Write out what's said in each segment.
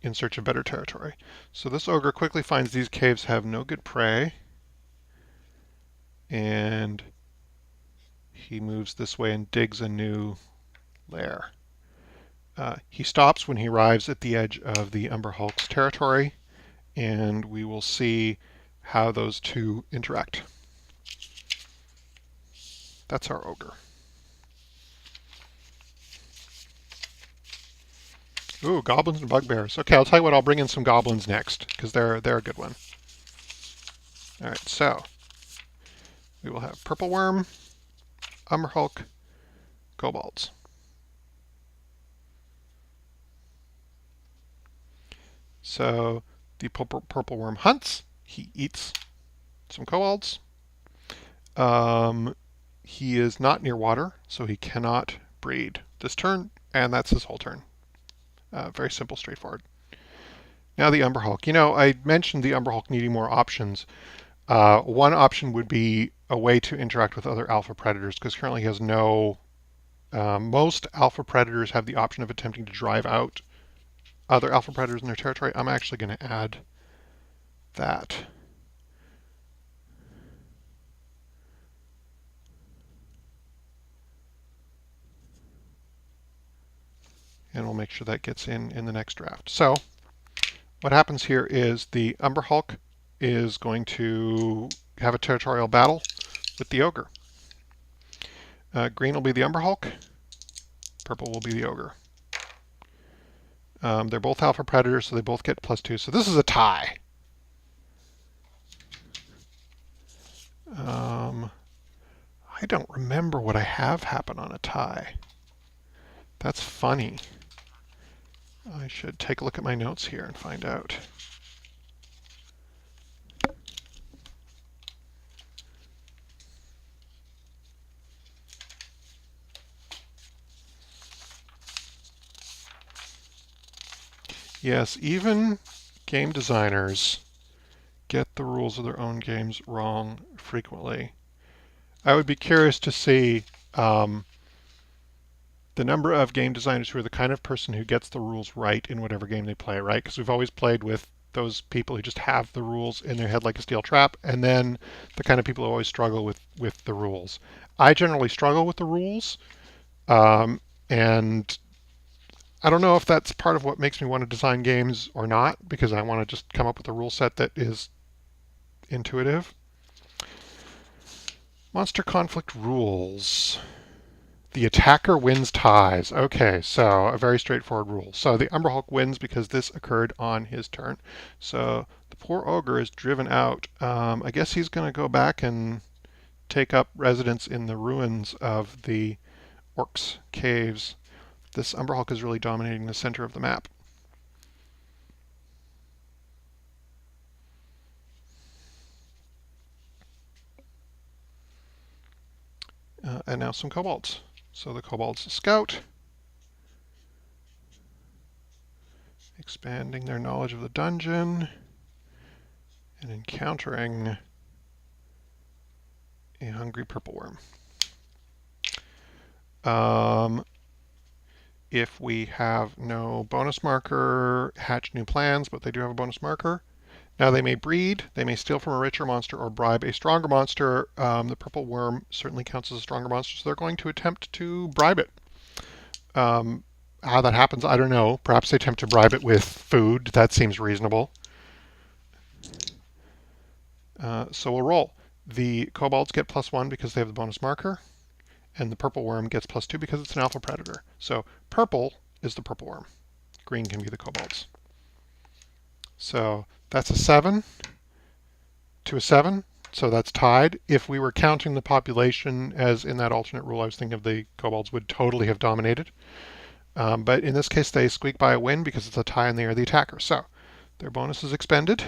in search of better territory. So this ogre quickly finds these caves have no good prey, and he moves this way and digs a new lair. He stops when he arrives at the edge of the Umber Hulk's territory, and we will see how those two interact. That's our ogre. Ooh, goblins and bugbears. Okay, I'll tell you what, I'll bring in some goblins next, because they're a good one. All right, so we will have Purple Worm, Umber Hulk, kobolds. So the purple worm hunts. He eats some kobolds. He is not near water, so he cannot breed this turn, and that's his whole turn. Very simple, straightforward. Now the Umber Hulk. You know, I mentioned the Umber Hulk needing more options. One option would be a way to interact with other alpha predators, because currently he has no... most alpha predators have the option of attempting to drive out other alpha predators in their territory. I'm actually going to add that. And we'll make sure that gets in the next draft. So what happens here is the Umber Hulk is going to have a territorial battle with the ogre. Green will be the Umber Hulk. Purple will be the ogre. They're both alpha predators, so they both get +2. So this is a tie. I don't remember what I have happen on a tie. That's funny. I should take a look at my notes here and find out. Yes, even game designers get the rules of their own games wrong frequently. I would be curious to see the number of game designers who are the kind of person who gets the rules right in whatever game they play, right? Because we've always played with those people who just have the rules in their head like a steel trap, and then the kind of people who always struggle with the rules. I generally struggle with the rules, and I don't know if that's part of what makes me want to design games or not, because I want to just come up with a rule set that is intuitive. Monster conflict rules. The attacker wins ties. Okay, so a very straightforward rule. So the Umber Hulk wins because this occurred on his turn. So the poor ogre is driven out. I guess he's going to go back and take up residence in the ruins of the orcs' caves. This Umber Hulk is really dominating the center of the map. And now some kobolds. So the kobolds scout, expanding their knowledge of the dungeon, and encountering a hungry purple worm. If we have no bonus marker, hatch new plans, but they do have a bonus marker. Now they may breed, they may steal from a richer monster, or bribe a stronger monster. The purple worm certainly counts as a stronger monster, so they're going to attempt to bribe it. How that happens, I don't know. Perhaps they attempt to bribe it with food. That seems reasonable. So we'll roll. The kobolds get +1 because they have the bonus marker, and the purple worm gets +2 because it's an alpha predator. So purple is the purple worm. Green can be the kobolds. So that's a 7 to a 7. So that's tied. If we were counting the population as in that alternate rule, I was thinking of the kobolds would totally have dominated. But in this case, they squeak by a win because it's a tie and they are the attacker. So their bonus is expended.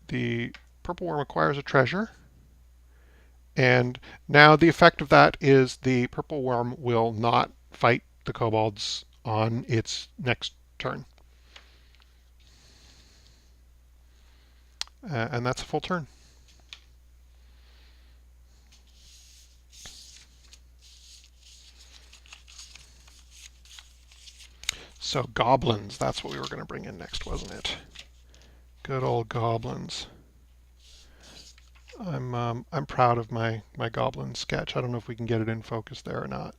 The purple worm acquires a treasure. And now the effect of that is the purple worm will not fight the kobolds on its next turn. And that's a full turn. So goblins, that's what we were going to bring in next, wasn't it? Good old goblins. I'm proud of my goblin sketch. I don't know if we can get it in focus there or not.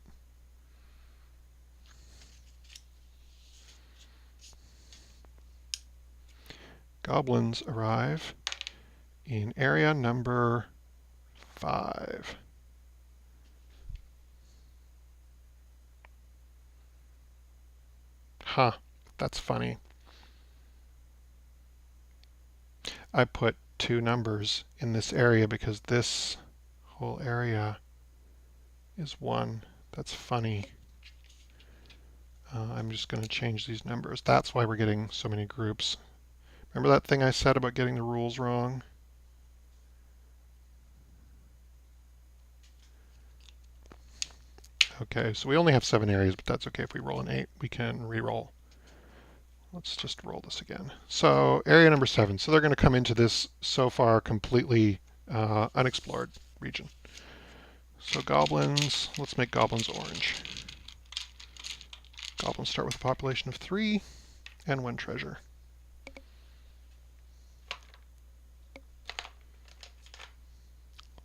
Goblins arrive in area number 5. Huh, that's funny. I put 2 numbers in this area because this whole area is 1. That's funny. I'm just going to change these numbers. That's why we're getting so many groups. Remember that thing I said about getting the rules wrong? Okay, so we only have 7 areas, but that's okay. If we roll an 8, we can re-roll. Let's just roll this again. So area number 7. So they're going to come into this so far completely unexplored region. So goblins, let's make goblins orange. Goblins start with a population of 3 and 1 treasure.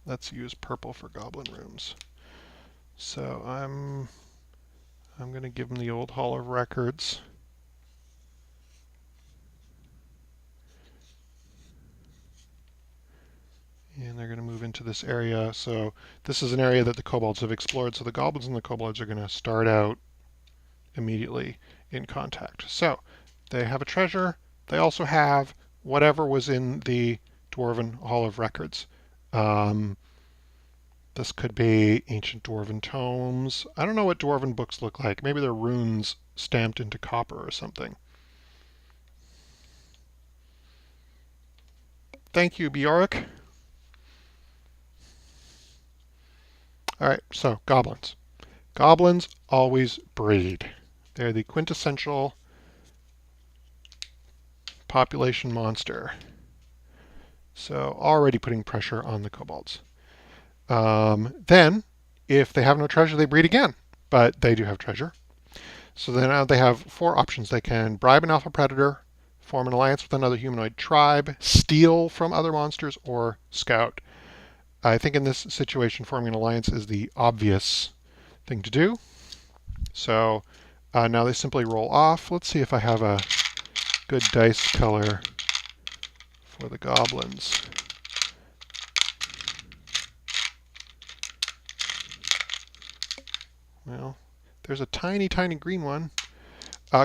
Let's use purple for goblin rooms. So I'm going to give them the old Hall of Records. And they're going to move into this area. So this is an area that the kobolds have explored. So the goblins and the kobolds are going to start out immediately in contact. So they have a treasure. They also have whatever was in the Dwarven Hall of Records. This could be ancient Dwarven tomes. I don't know what Dwarven books look like. Maybe they're runes stamped into copper or something. Thank you, Bjork. All right, so goblins. Goblins always breed. They're the quintessential population monster. So already putting pressure on the kobolds. Then, if they have no treasure, they breed again. But they do have treasure. So then now they have 4 options. They can bribe an alpha predator, form an alliance with another humanoid tribe, steal from other monsters, or scout. I think in this situation, forming an alliance is the obvious thing to do. So now they simply roll off. Let's see if I have a good dice color for the goblins. Well, there's a tiny, tiny green one.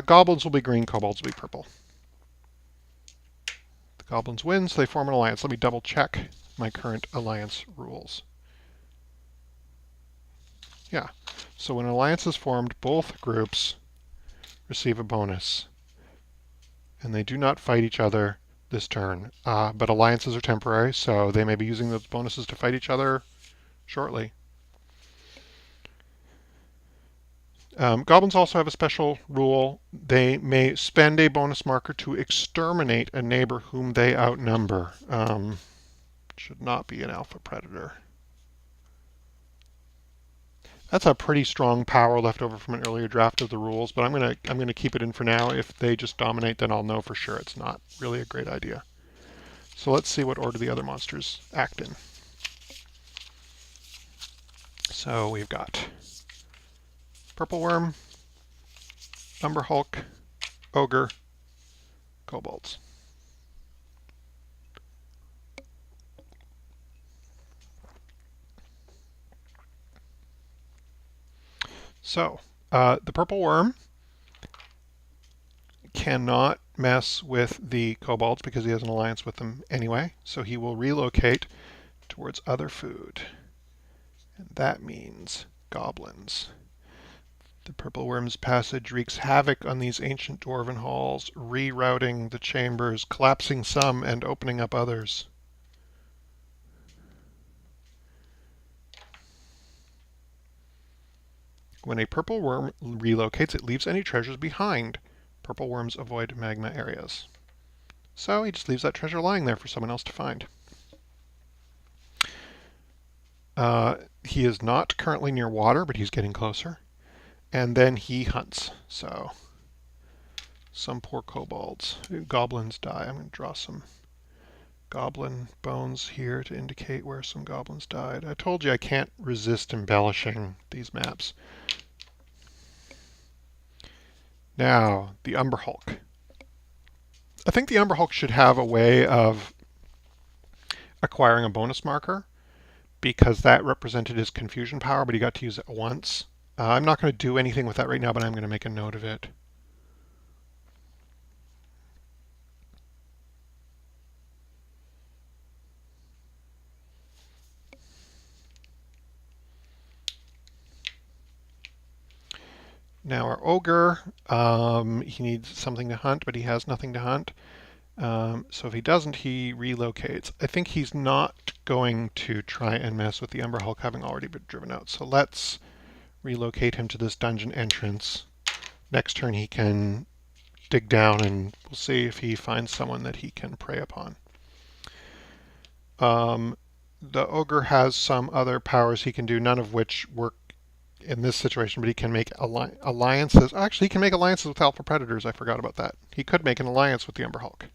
Goblins will be green, kobolds will be purple. The goblins win, so they form an alliance. Let me double check my current alliance rules. Yeah, so when an alliance is formed, both groups receive a bonus. And they do not fight each other this turn. But alliances are temporary, so they may be using those bonuses to fight each other shortly. Goblins also have a special rule. They may spend a bonus marker to exterminate a neighbor whom they outnumber. Should not be an alpha predator. That's a pretty strong power left over from an earlier draft of the rules, but I'm gonna keep it in for now. If they just dominate, then I'll know for sure it's not really a great idea. So let's see what order the other monsters act in. So we've got Purple Worm, Umber Hulk, Ogre, Kobolds. So the Purple Worm cannot mess with the kobolds because he has an alliance with them anyway. So he will relocate towards other food. And that means goblins. The Purple Worm's passage wreaks havoc on these ancient dwarven halls, rerouting the chambers, collapsing some and opening up others. When a purple worm relocates, it leaves any treasures behind. Purple worms avoid magma areas. So he just leaves that treasure lying there for someone else to find. He is not currently near water, but he's getting closer. And then he hunts. So some poor kobolds. Goblins die. I'm going to draw some goblin bones here to indicate where some goblins died. I told you I can't resist embellishing these maps. Now, the Umber Hulk. I think the Umber Hulk should have a way of acquiring a bonus marker, because that represented his confusion power, but he got to use it once. I'm not going to do anything with that right now, but I'm going to make a note of it. Now our ogre, he needs something to hunt, but he has nothing to hunt. So if he doesn't, he relocates. I think he's not going to try and mess with the Umber Hulk having already been driven out. So let's relocate him to this dungeon entrance. Next turn he can dig down and we'll see if he finds someone that he can prey upon. The ogre has some other powers he can do, none of which work in this situation, but he can make alliances. Actually, he can make alliances with alpha predators. I forgot about that. He could make an alliance with the Umber Hulk.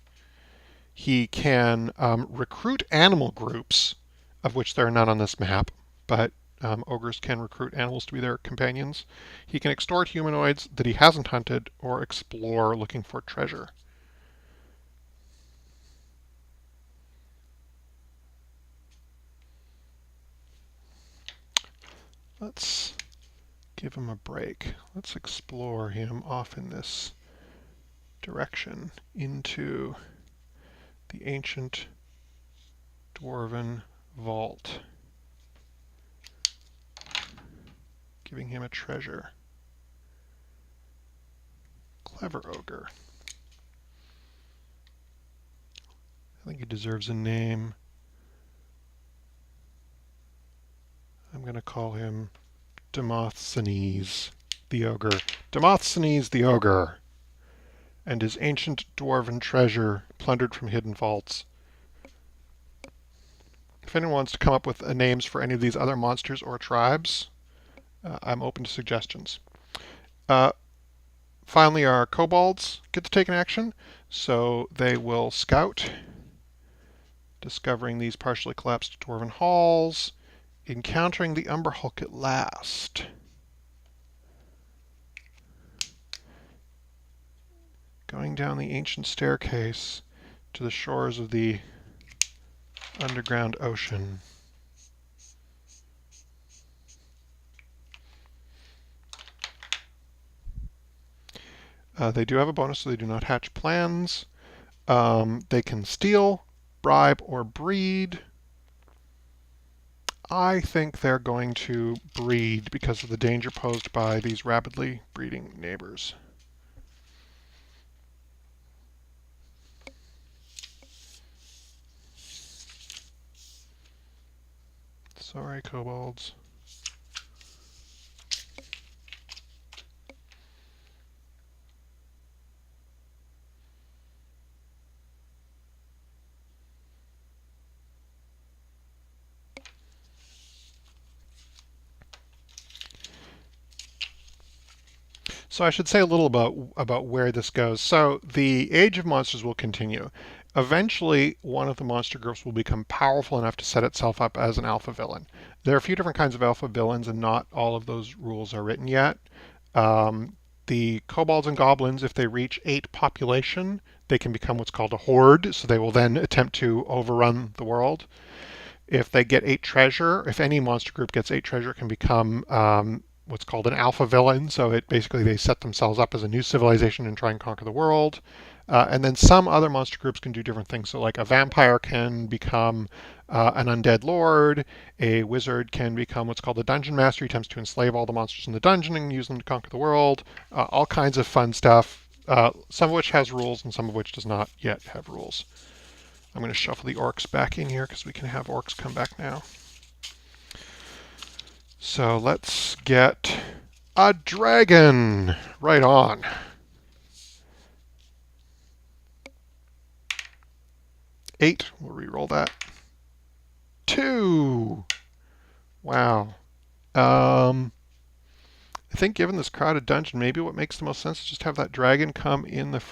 He can recruit animal groups, of which there are none on this map, but ogres can recruit animals to be their companions. He can extort humanoids that he hasn't hunted or explore looking for treasure. Let's give him a break. Let's explore him off in this direction into the ancient dwarven vault, giving him a treasure. Clever ogre. I think he deserves a name. I'm going to call him Demosthenes the ogre. Demosthenes the ogre, and his ancient dwarven treasure plundered from hidden vaults. If anyone wants to come up with names for any of these other monsters or tribes, I'm open to suggestions. Finally, our kobolds get to take an action, so they will scout, discovering these partially collapsed dwarven halls, encountering the Umber Hulk at last. Going down the ancient staircase to the shores of the underground ocean. They do have a bonus, so they do not hatch plans. They can steal, bribe, or breed. I think they're going to breed because of the danger posed by these rapidly breeding neighbors. Sorry, kobolds. So I should say a little about where this goes. So the Age of Monsters will continue. Eventually, one of the monster groups will become powerful enough to set itself up as an alpha villain. There are a few different kinds of alpha villains, and not all of those rules are written yet. The kobolds and goblins, if they reach 8 population, they can become what's called a horde, so they will then attempt to overrun the world. If they get 8 treasure, if any monster group gets 8 treasure, it can become what's called an alpha villain. So it basically they set themselves up as a new civilization and try and conquer the world. And then some other monster groups can do different things. So like a vampire can become an undead lord. A wizard can become what's called a dungeon master. He attempts to enslave all the monsters in the dungeon and use them to conquer the world. All kinds of fun stuff, some of which has rules and some of which does not yet have rules. I'm going to shuffle the orcs back in here because we can have orcs come back now. So let's get a dragon. Right on. Eight. We'll re-roll that. 2. Wow. I think given this crowded dungeon, maybe what makes the most sense is just have that dragon come in the front.